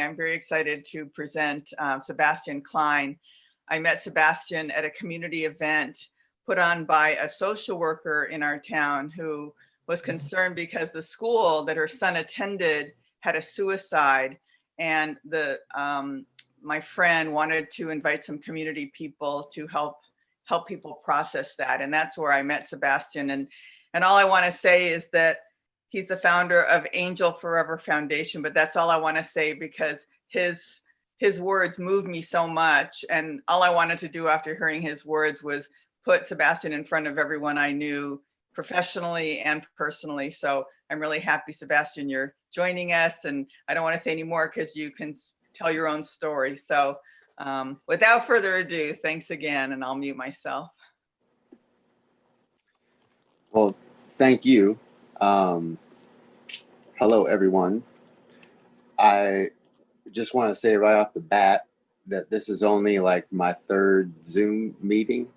I'm very excited to present Sebastian Klein. I met Sebastian at a community event put on by a social worker in our town who was concerned because the school that her son attended had a suicide, and my friend wanted to invite some community people to help people process that. And that's where I met Sebastian. And all I want to say is that he's the founder of Angel Forever Foundation, but that's all I want to say because his words moved me so much. And all I wanted to do after hearing his words was put Sebastian in front of everyone I knew professionally and personally. So I'm really happy, Sebastian, you're joining us. And I don't want to say any more because you can tell your own story. So without further ado, thanks again, and I'll mute myself. Well, thank you. Hello, everyone. I just want to say right off the bat that this is only like my third Zoom meeting.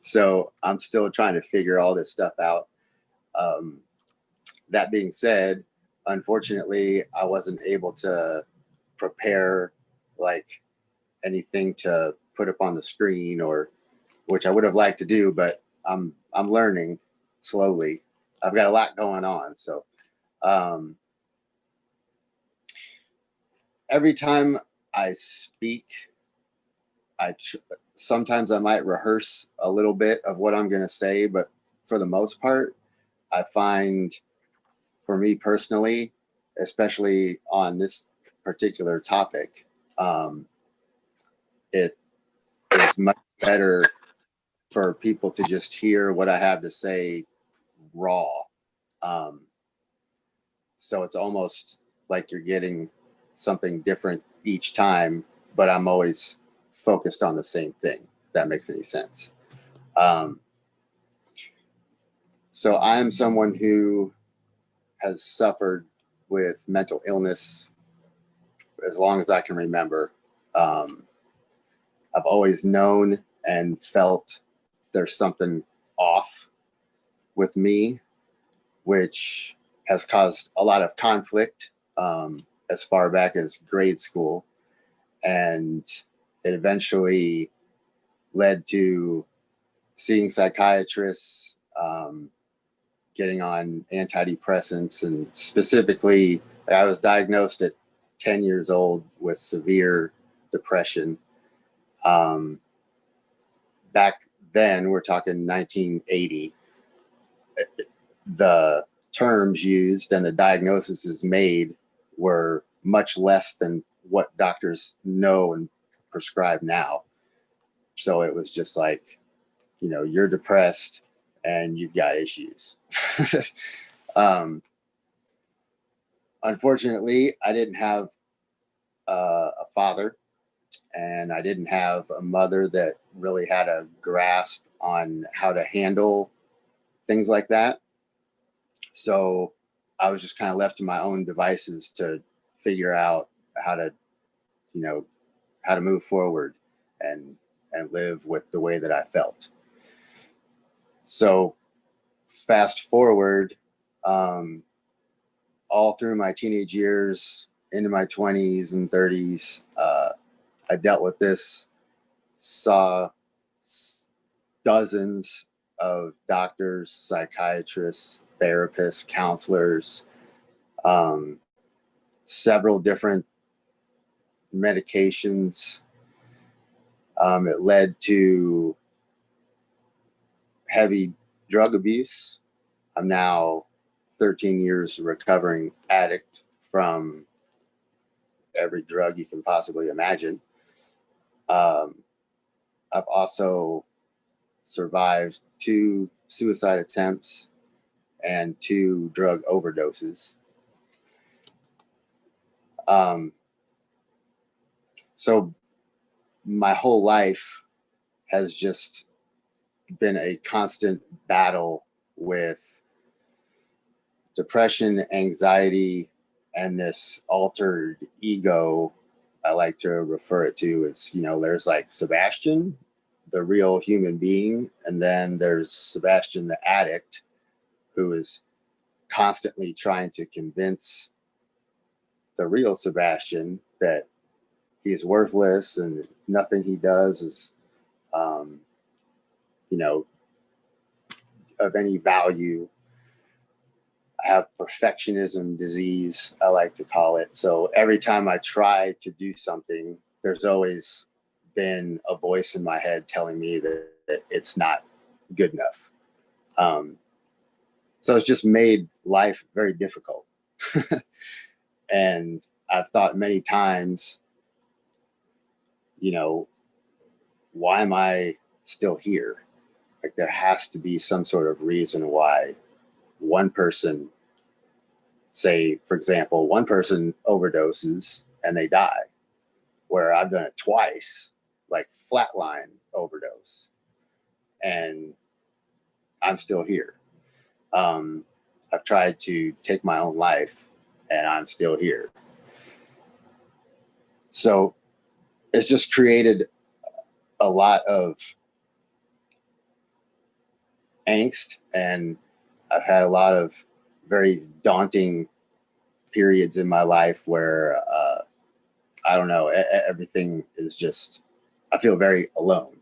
So I'm still trying to figure all this stuff out. That being said, unfortunately, I wasn't able to prepare like anything to put up on the screen, or which I would have liked to do, but I'm learning slowly. I've got a lot going on. So every time I speak, sometimes I might rehearse a little bit of what I'm going to say, but for the most part, I find for me personally, especially on this particular topic, it is much better for people to just hear what I have to say raw. So it's almost like you're getting something different each time, but I'm always focused on the same thing, if that makes any sense. So I am someone who has suffered with mental illness as long as I can remember. I've always known and felt there's something off with me, which has caused a lot of conflict as far back as grade school. And it eventually led to seeing psychiatrists, getting on antidepressants, and specifically, I was diagnosed at 10 years old with severe depression. Back then, we're talking 1980, the terms used and the diagnoses made were much less than what doctors know and prescribe now. So it was just like, you know, you're depressed and you've got issues. Unfortunately, I didn't have a father, and I didn't have a mother that really had a grasp on how to handle things like that. So I was just kind of left to my own devices to figure out how to, you know, how to move forward and live with the way that I felt. So fast forward, all through my teenage years, into my 20s and 30s, I dealt with this, saw dozens of doctors, psychiatrists, therapists, counselors, several different medications. It led to heavy drug abuse. I'm now 13 years recovering addict from every drug you can possibly imagine. I've also survived 2 suicide attempts and 2 drug overdoses. So my whole life has just been a constant battle with depression, anxiety, and this altered ego. I like to refer it to as, you know, there's like Sebastian, the real human being, and then there's Sebastian, the addict, who is constantly trying to convince the real Sebastian, that he's worthless and nothing he does is, you know, of any value. I have perfectionism disease, I like to call it. So every time I try to do something, there's always been a voice in my head telling me that it's not good enough. So it's just made life very difficult. And I've thought many times, you know, why am I still here? Like, there has to be some sort of reason why one person, say, for example, one person overdoses and they die, where I've done it twice, like flatline overdose, and I'm still here. I've tried to take my own life and I'm still here. So it's just created a lot of angst, and I've had a lot of very daunting periods in my life where I don't know, everything is just, I feel very alone.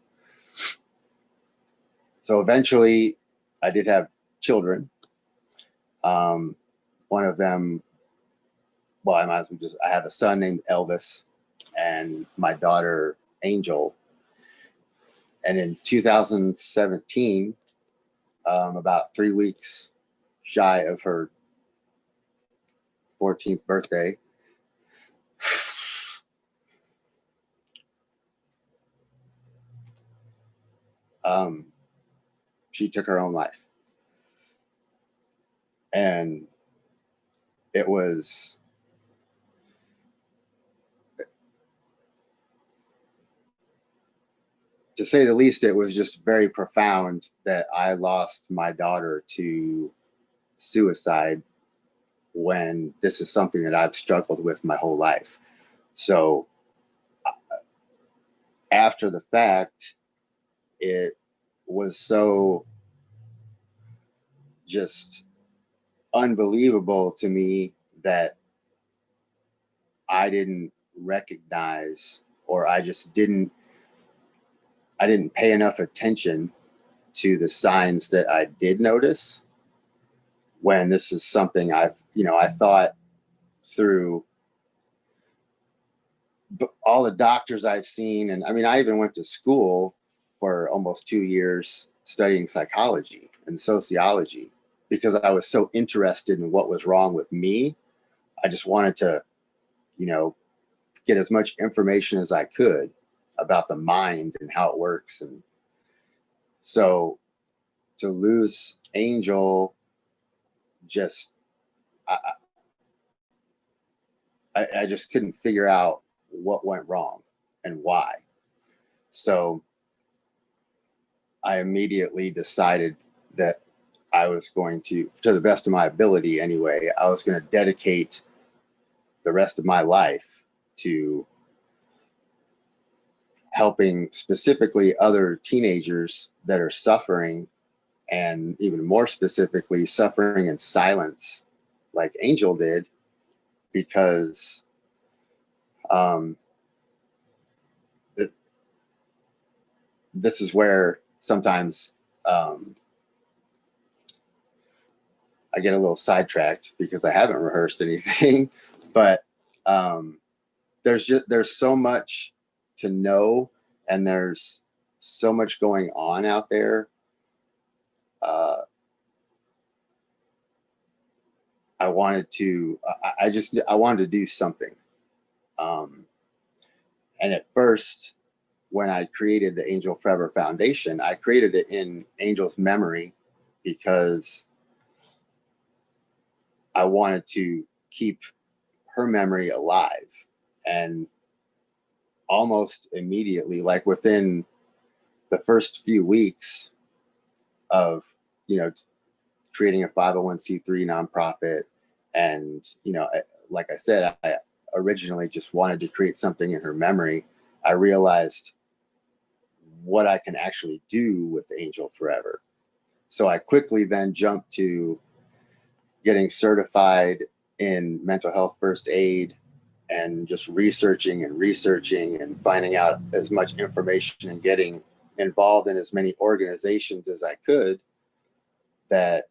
So eventually I did have children. One of them, well, I might as well just, I have a son named Elvis and my daughter Angel. And in 2017, about 3 weeks shy of her 14th birthday, she took her own life. And it was, to say the least, it was just very profound that I lost my daughter to suicide when this is something that I've struggled with my whole life. So after the fact, it was so just unbelievable to me that I didn't recognize, or I didn't pay enough attention to the signs that I did notice, when this is something I thought through all the doctors I've seen. And I mean, I even went to school for almost 2 years studying psychology and sociology because I was so interested in what was wrong with me. I just wanted to, get as much information as I could about the mind and how it works. And so to lose Angel, just, I just couldn't figure out what went wrong and why. So I immediately decided that I was going to the best of my ability anyway, I was going to dedicate the rest of my life to helping specifically other teenagers that are suffering, and even more specifically suffering in silence like Angel did, because this is where sometimes I get a little sidetracked because I haven't rehearsed anything, but there's so much to know, and there's so much going on out there. I wanted to do something. And at first, when I created the Angel Forever Foundation, I created it in Angel's memory because I wanted to keep her memory alive. And almost immediately, like within the first few weeks of, creating a 501c3 nonprofit, and, like I said, I originally just wanted to create something in her memory, I realized what I can actually do with Angel Forever. So I quickly then jumped to getting certified in mental health first aid, and just researching and finding out as much information and getting involved in as many organizations as I could that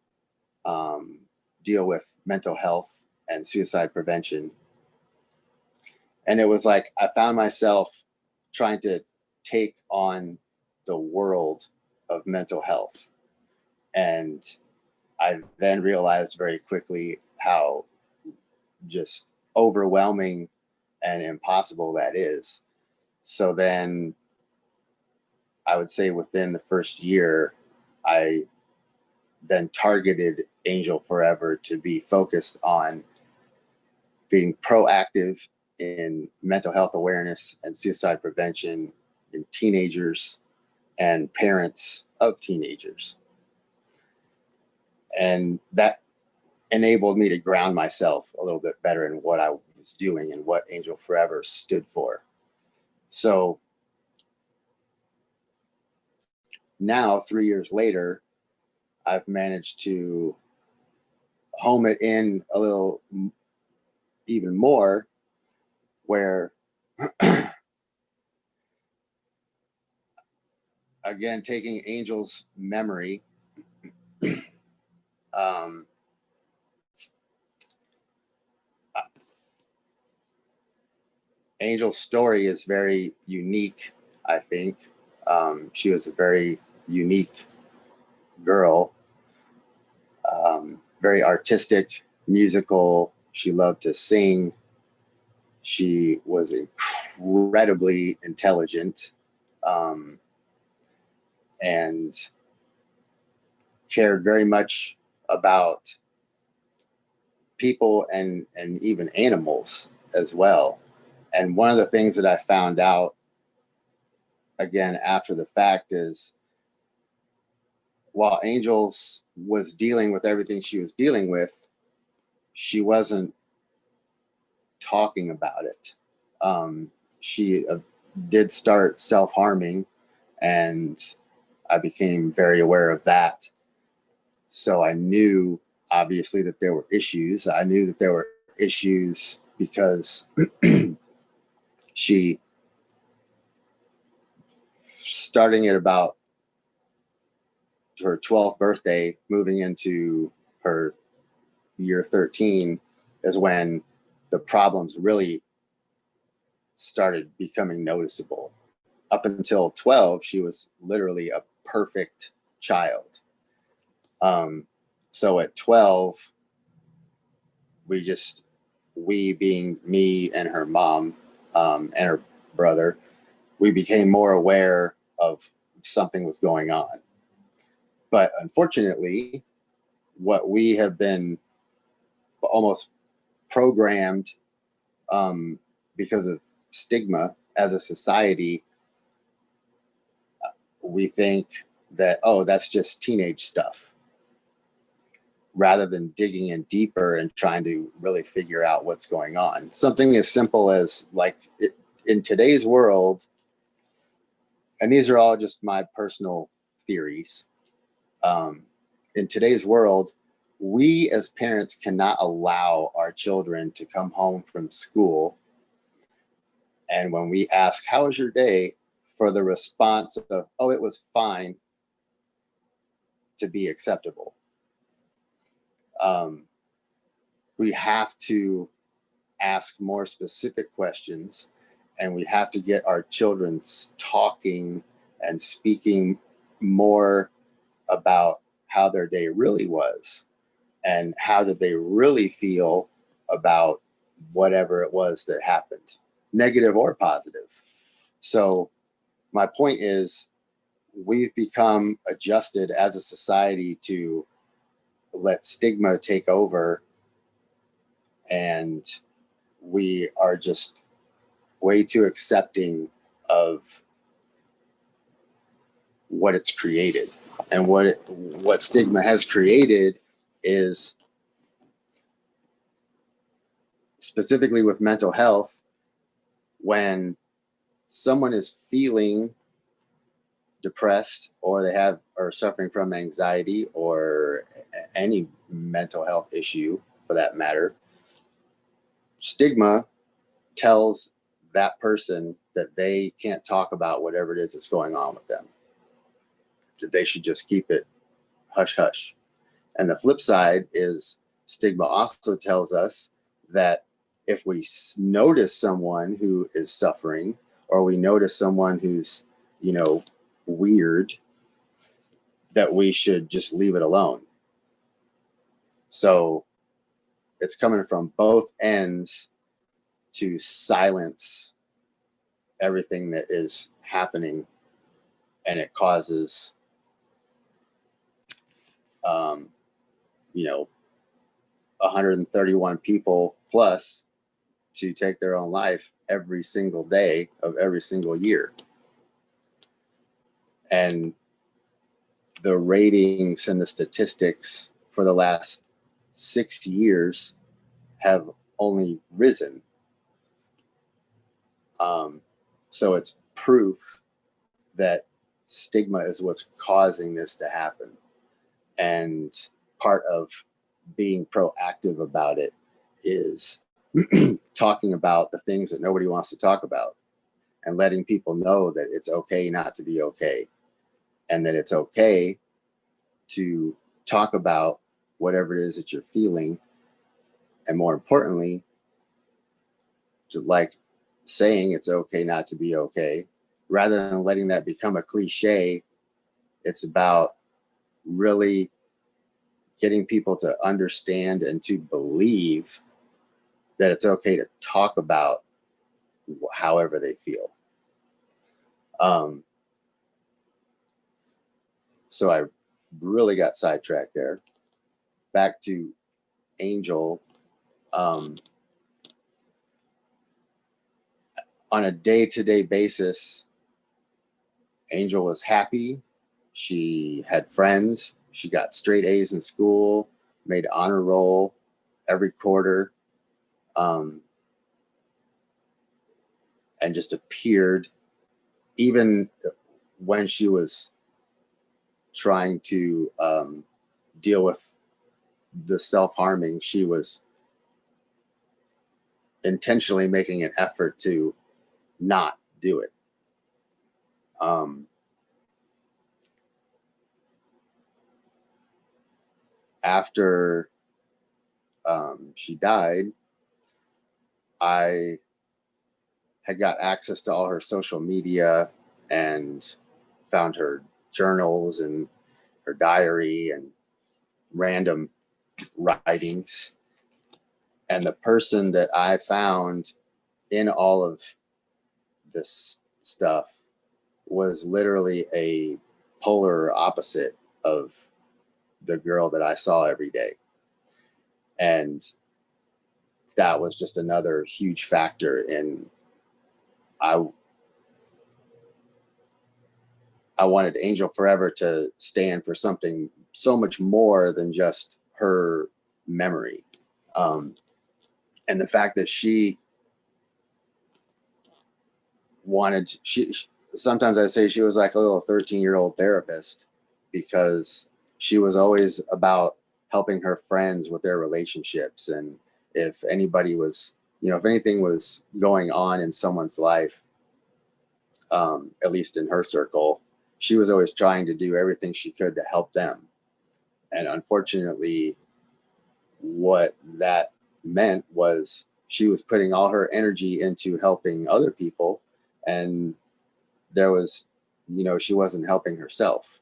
deal with mental health and suicide prevention. And it was like I found myself trying to take on the world of mental health. And I then realized very quickly how just overwhelming and impossible that is. So then I would say within the first year, I then targeted Angel Forever to be focused on being proactive in mental health awareness and suicide prevention in teenagers and parents of teenagers. And that enabled me to ground myself a little bit better in what I was doing and what Angel Forever stood for. So now, 3 years later, I've managed to home it in a little even more, where again, taking Angel's memory, Angel's story is very unique, I think. She was a very unique girl, very artistic, musical. She loved to sing. She was incredibly intelligent, and cared very much about people and even animals as well. And one of the things that I found out again after the fact is, while Angels was dealing with everything she was dealing with, she wasn't talking about it. She did start self-harming, and I became very aware of that. So I knew, obviously, that there were issues. I knew that there were issues because she, starting at about her 12th birthday, moving into her year 13, is when the problems really started becoming noticeable. Up until 12, she was literally a perfect child. So at 12, we being me and her mom, and her brother, we became more aware of something was going on. But unfortunately, what we have been almost programmed, because of stigma as a society, we think that, oh, that's just teenage stuff, rather than digging in deeper and trying to really figure out what's going on. Something as simple as, like, in today's world, and these are all just my personal theories, in today's world, we as parents cannot allow our children to come home from school, and when we ask, how was your day, for the response of, oh, it was fine, to be acceptable. We have to ask more specific questions, and we have to get our children talking and speaking more about how their day really was and how did they really feel about whatever it was that happened, negative or positive. So my point is, we've become adjusted as a society to let stigma take over, and we are just way too accepting of what it's created. And what stigma has created is, specifically with mental health, when someone is feeling depressed, or they are suffering from anxiety or any mental health issue for that matter, stigma tells that person that they can't talk about whatever it is that's going on with them, that they should just keep it hush hush. And the flip side is stigma also tells us that if we notice someone who is suffering, or we notice someone who's, weird, that we should just leave it alone. So it's coming from both ends to silence everything that is happening, and it causes, 131 people plus to take their own life every single day of every single year. And the ratings and the statistics for the last 6 years have only risen. So it's proof that stigma is what's causing this to happen. And part of being proactive about it is talking about the things that nobody wants to talk about, and letting people know that it's okay not to be okay, and that it's okay to talk about whatever it is that you're feeling. And more importantly, just like saying it's okay not to be okay, rather than letting that become a cliche, it's about really getting people to understand and to believe that it's okay to talk about however they feel. So I really got sidetracked there. Back to Angel. On a day-to-day basis, Angel was happy. She had friends. She got straight A's in school, made honor roll every quarter, and just appeared, even when she was trying to deal with the self-harming. She was intentionally making an effort to not do it. After she died, I had got access to all her social media and found her journals and her diary and random writings. And the person that I found in all of this stuff was literally a polar opposite of the girl that I saw every day. And that was just another huge factor in I wanted Angel Forever to stand for something so much more than just her memory. And the fact that she sometimes I say she was like a little 13-year-old therapist, because she was always about helping her friends with their relationships. And if anybody was, if anything was going on in someone's life, at least in her circle, she was always trying to do everything she could to help them. And unfortunately, what that meant was she was putting all her energy into helping other people, and there was, she wasn't helping herself.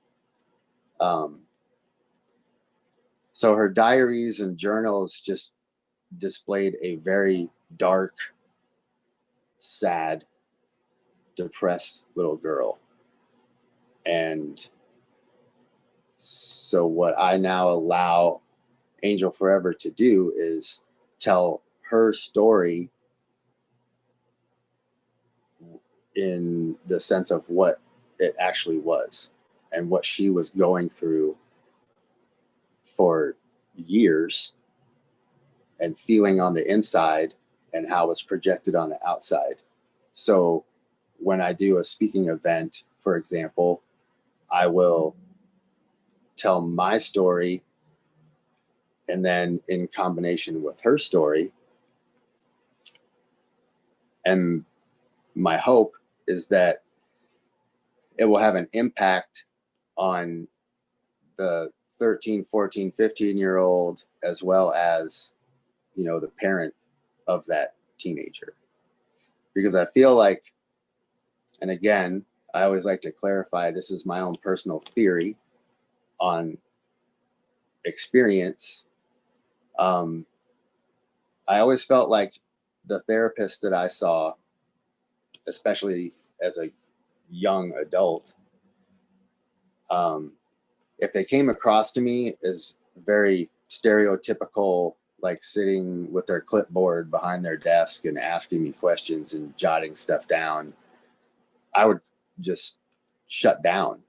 So her diaries and journals just displayed a very dark, sad, depressed little girl. And so what I now allow Angel Forever to do is tell her story in the sense of what it actually was and what she was going through for years and feeling on the inside, and how it's projected on the outside. So when I do a speaking event, for example, I will tell my story, and then in combination with her story, And my hope is that it will have an impact on the 13, 14, 15-year-old, as well as, you know, the parent of that teenager. Because I feel like, and again, I always like to clarify, this is my own personal theory on experience. I always felt like the therapist that I saw, especially as a young adult, if they came across to me as very stereotypical, like sitting with their clipboard behind their desk and asking me questions and jotting stuff down, I would just shut down.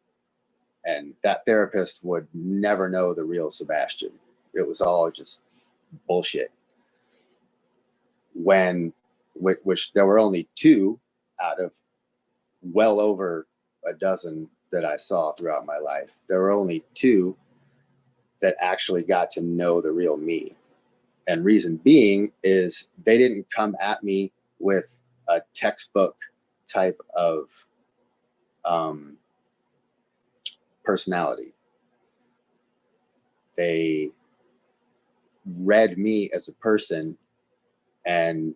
And that therapist would never know the real Sebastian. It was all just bullshit. Which there were only 2 out of well over a dozen that I saw throughout my life. There were only 2 that actually got to know the real me. And reason being is they didn't come at me with a textbook type of personality. They read me as a person, and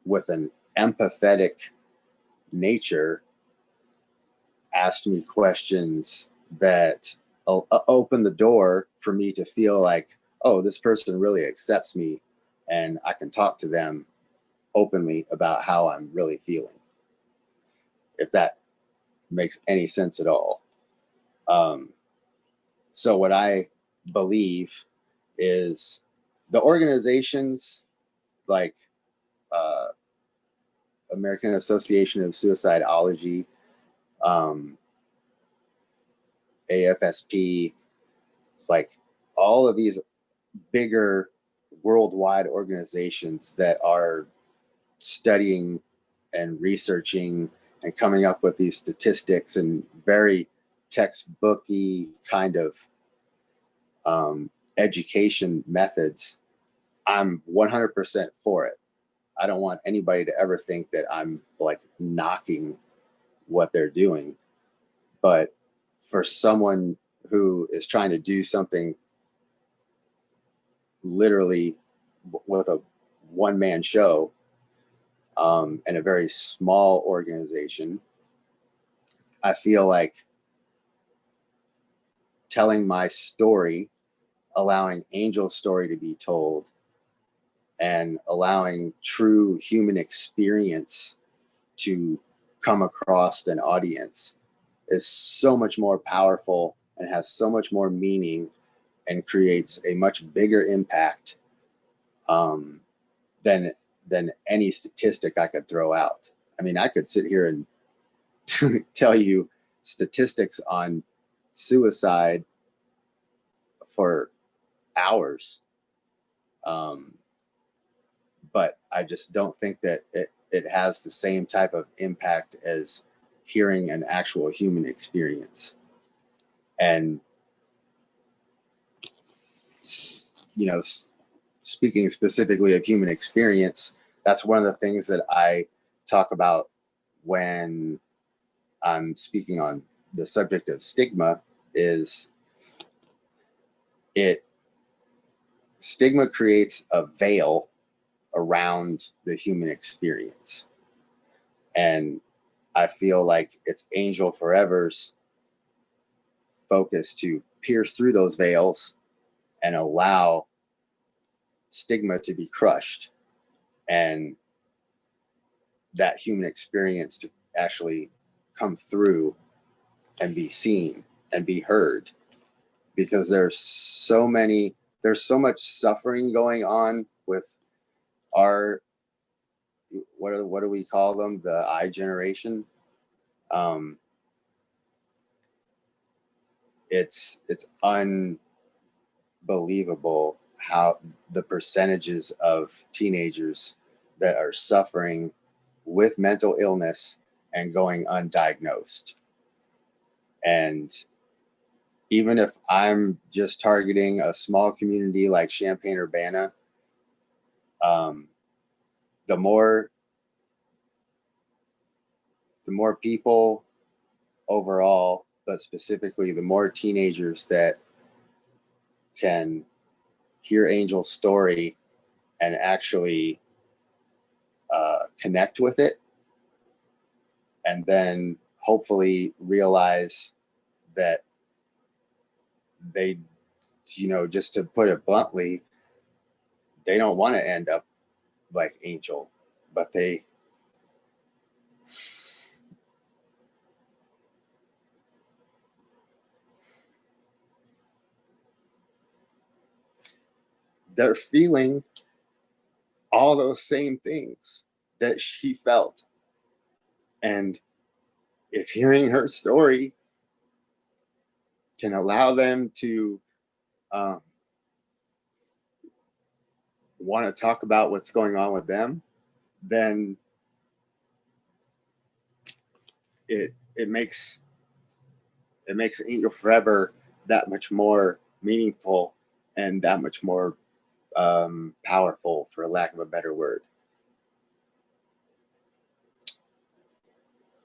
with an empathetic nature asked me questions that opened the door for me to feel like, oh, this person really accepts me and I can talk to them openly about how I'm really feeling, if that makes any sense at all. So what I believe is the organizations like American Association of Suicidology, AFSP, like all of these bigger worldwide organizations that are studying and researching and coming up with these statistics and very textbooky kind of education methods, I'm 100% for it. I don't want anybody to ever think that I'm like knocking what they're doing. But for someone who is trying to do something literally with a one-man show and a very small organization, I feel like telling my story, allowing Angel's story to be told, and allowing true human experience to come across an audience is so much more powerful and has so much more meaning and creates a much bigger impact than any statistic I could throw out. I mean, I could sit here and tell you statistics on suicide for hours. But I just don't think that it has the same type of impact as hearing an actual human experience. And, you know, speaking specifically of human experience, that's one of the things that I talk about when I'm speaking on the subject of stigma is stigma creates a veil around the human experience. And I feel like it's Angel Forever's focus to pierce through those veils and allow stigma to be crushed and that human experience to actually come through and be seen and be heard, because there's so much suffering going on with our, what do we call them, the I generation. It's unbelievable how the percentages of teenagers that are suffering with mental illness and going undiagnosed. And even if I'm just targeting a small community like Champaign, Urbana, the more the more people overall, but specifically the more teenagers that can hear Angel's story and actually connect with it, and then hopefully realize that they, just to put it bluntly, they don't want to end up like Angel, but they're feeling all those same things that she felt. And if hearing her story can allow them to want to talk about what's going on with them, then it makes Angel Forever that much more meaningful and that much more powerful, for lack of a better word.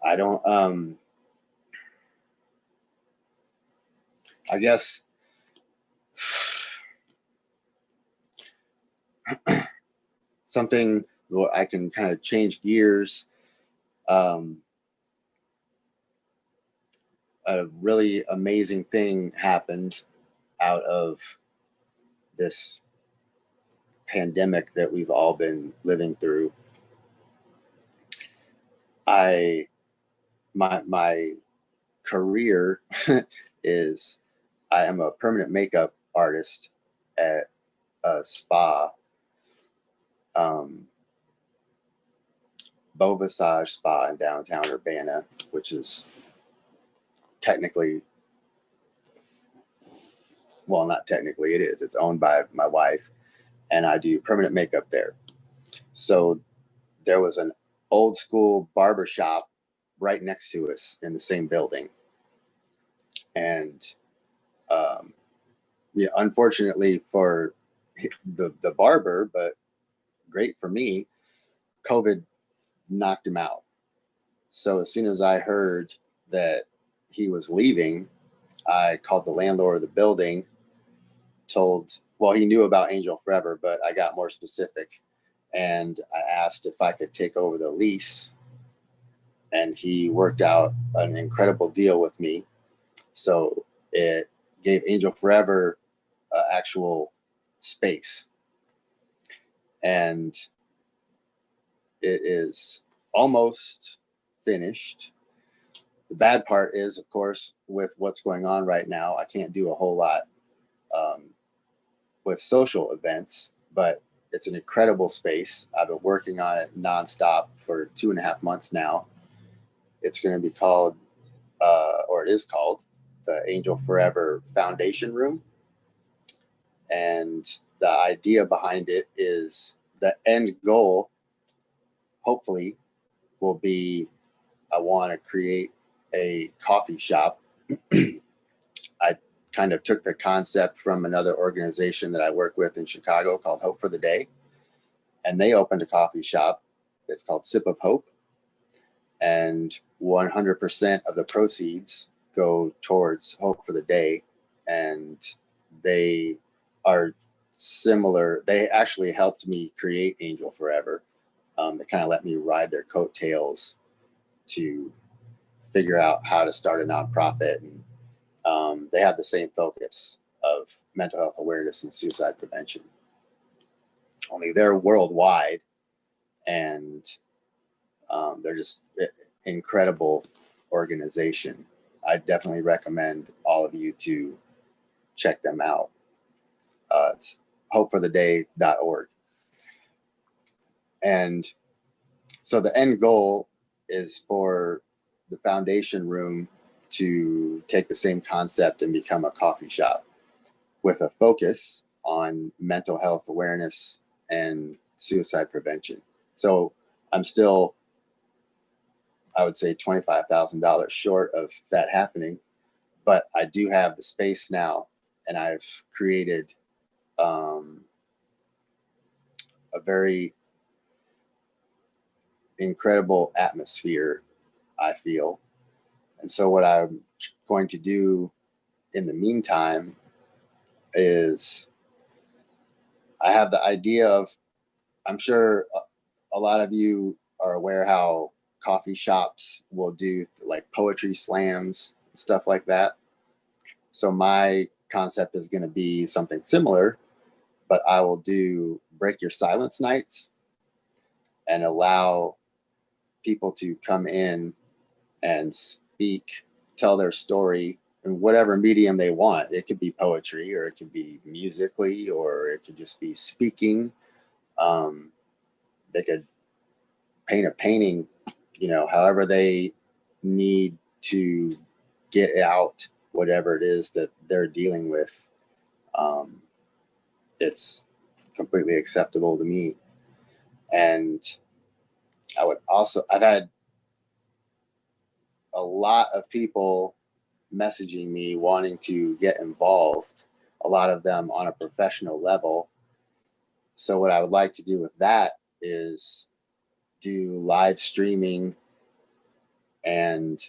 I don't I guess something where I can kind of change gears. A really amazing thing happened out of this pandemic that we've all been living through. My career is I am a permanent makeup artist at a spa, Beau Visage Spa in downtown Urbana, which is technically, well, not technically, it is. It's owned by my wife, and I do permanent makeup there. So there was an old school barber shop right next to us in the same building. And unfortunately for the barber, but great for me, COVID knocked him out. So as soon as I heard that he was leaving, I called the landlord of the building, he knew about Angel Forever, but I got more specific. And I asked if I could take over the lease. And he worked out an incredible deal with me. So it gave Angel Forever actual space. And it is almost finished. The bad part is, of course, with what's going on right now, I can't do a whole lot with social events, but it's an incredible space. I've been working on it nonstop for 2.5 months now. It's going to be called, or it is called, the Angel Forever Foundation Room. And the idea behind it is the end goal, hopefully, will be I want to create a coffee shop. I kind of took the concept from another organization that I work with in Chicago called Hope for the Day. And they opened a coffee shop. It's called Sip of Hope. And 100% of the proceeds go towards Hope for the Day. And they are similar. They actually helped me create Angel Forever. They kind of let me ride their coattails to figure out how to start a nonprofit. And they have the same focus of mental health awareness and suicide prevention. Only they're worldwide, and they're just an incredible organization. I definitely recommend all of you to check them out. It's hopefortheday.org. And so the end goal is for the foundation room to take the same concept and become a coffee shop with a focus on mental health awareness and suicide prevention. So I'm still, I would say, $25,000 short of that happening, but I do have the space now, and I've created a very incredible atmosphere. I feel. And so what I'm going to do in the meantime is I have the idea of, I'm sure a lot of you are aware how coffee shops will do like poetry slams, stuff like that. So my concept is going to be something similar, but I will do break your silence nights and allow people to come in and speak, tell their story in whatever medium they want. It could be poetry, or it could be musically, or it could just be speaking. They could paint a painting, however they need to get out whatever it is that they're dealing with. It's completely acceptable to me. And I've had a lot of people messaging me wanting to get involved, a lot of them on a professional level. So what I would like to do with that is do live streaming and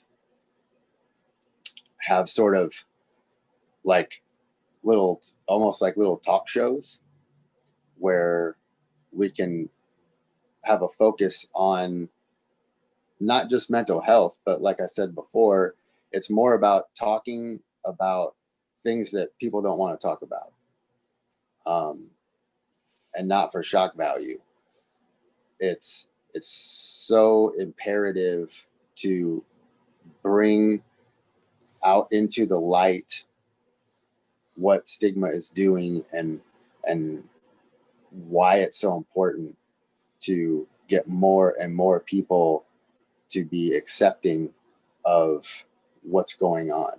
have sort of like almost like little talk shows where we can have a focus on not just mental health, but like I said before, it's more about talking about things that people don't want to talk about, and not for shock value. It's so imperative to bring out into the light what stigma is doing and why it's so important to get more and more people to be accepting of what's going on.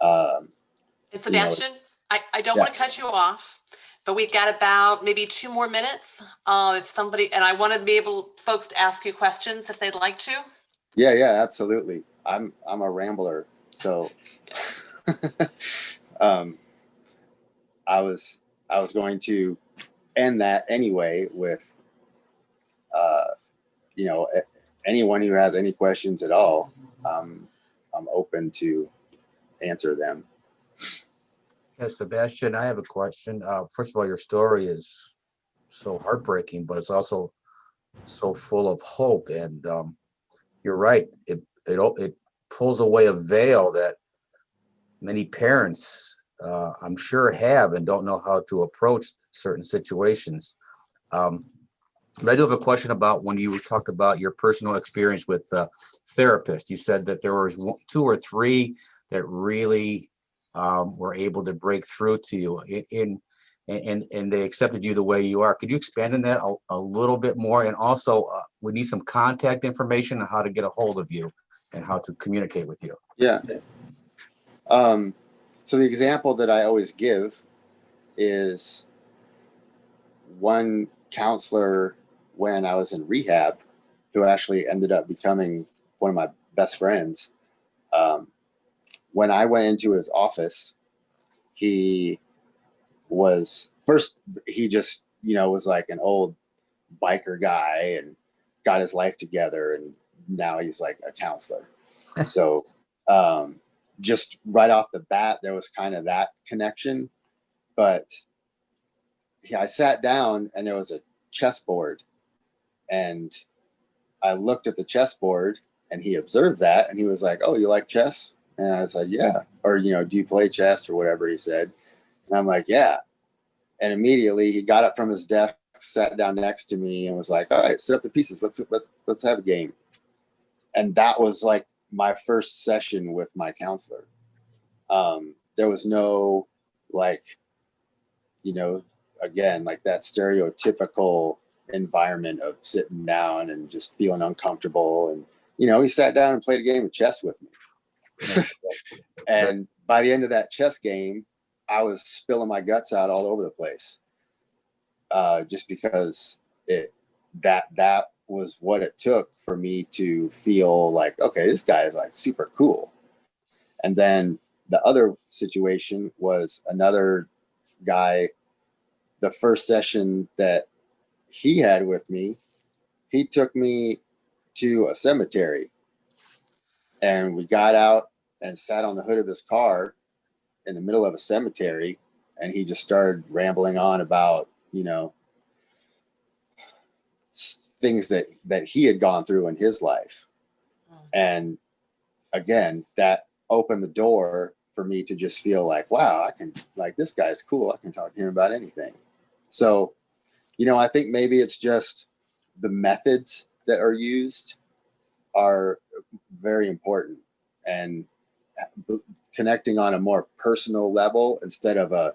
And Sebastian, I don't want to cut you off, but we've got about maybe 2 more minutes. If somebody, and I want to be able folks to ask you questions if they'd like to. Yeah, absolutely. I'm a rambler, so I was going to end that anyway with anyone who has any questions at all. I'm open to answer them. Yes, Sebastian, I have a question. First of all, your story is so heartbreaking, but it's also so full of hope. And you're right. It pulls away a veil that many parents, I'm sure, have and don't know how to approach certain situations. But I do have a question about when you talked about your personal experience with therapists. You said that there was 2 or 3 that really were able to break through to you and they accepted you the way you are. Could you expand on that a little bit more? And also, we need some contact information on how to get a hold of you and how to communicate with you. Yeah. So the example that I always give is one counselor when I was in rehab, who actually ended up becoming one of my best friends. When I went into his office, he just, was like an old biker guy and got his life together. And now he's like a counselor. So just right off the bat, there was kind of that connection. But I sat down and there was a chessboard. And I looked at the chessboard and he observed that. And he was like, "Oh, you like chess?" And I said, "Yeah." Or, "Do you play chess?" or whatever he said. And I'm like, "Yeah." And immediately he got up from his desk, sat down next to me and was like, "All right, set up the pieces. Let's have a game." And that was like my first session with my counselor. There was no again, like that stereotypical environment of sitting down and just feeling uncomfortable. And, he sat down and played a game of chess with me. And by the end of that chess game, I was spilling my guts out all over the place. Just because that was what it took for me to feel like, okay, this guy is like super cool. And then the other situation was another guy. The first session that he had with me, he took me to a cemetery And we got out and sat on the hood of his car in the middle of a cemetery, and he just started rambling on about, you know, things that he had gone through in his life. And again, that opened the door for me to just feel like, wow, I can, like, this guy's cool. I can talk to him about anything. So, you know, I think maybe it's just the methods that are used are very important, and connecting on a more personal level instead of a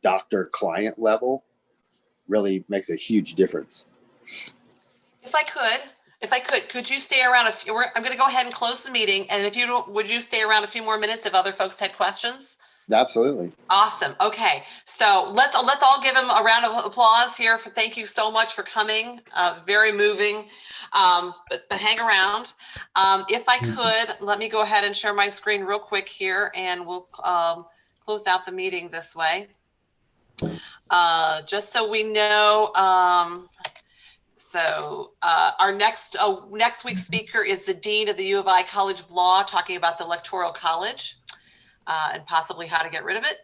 doctor-client level really makes a huge difference. If I could you stay around I'm going to go ahead and close the meeting. And if you don't, would you stay around a few more minutes if other folks had questions? Absolutely. Awesome. Okay. So let's all give him a round of applause here for, thank you so much for coming. Very moving. But hang around. If I could, let me go ahead and share my screen real quick here, and we'll close out the meeting this way. Just so we know, our next week's speaker is the Dean of the U of I College of Law, talking about the Electoral College and possibly how to get rid of it.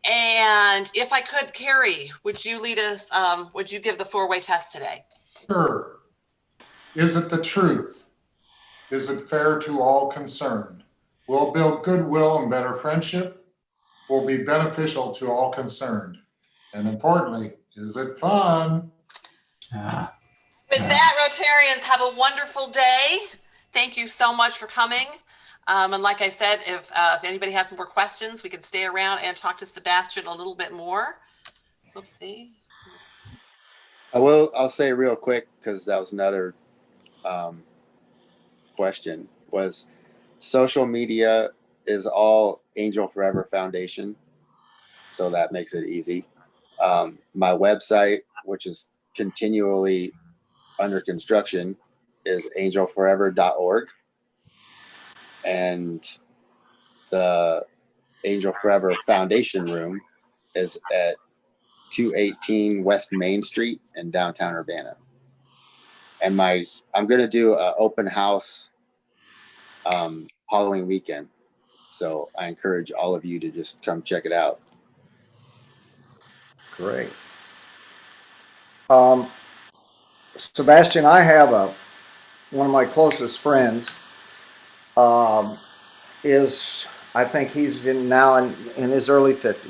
And if I could, Carrie, would you lead us, would you give the four-way test today? Sure. Is it the truth? Is it fair to all concerned? Will it build goodwill and better friendship? Will be beneficial to all concerned? And importantly, is it fun? With that, Rotarians, have a wonderful day. Thank you so much for coming. And like I said, if anybody has more questions, we can stay around and talk to Sebastian a little bit more. Oopsie. I'll say real quick, because that was another question, was social media is all Angel Forever Foundation. So that makes it easy. My website, which is continually under construction, is angelforever.org. And the Angel Forever Foundation room is at 218 West Main Street in downtown Urbana. And I'm going to do an open house Halloween weekend. So I encourage all of you to just come check it out. Great. Sebastian, I have one of my closest friends I think he's now in his early 50s.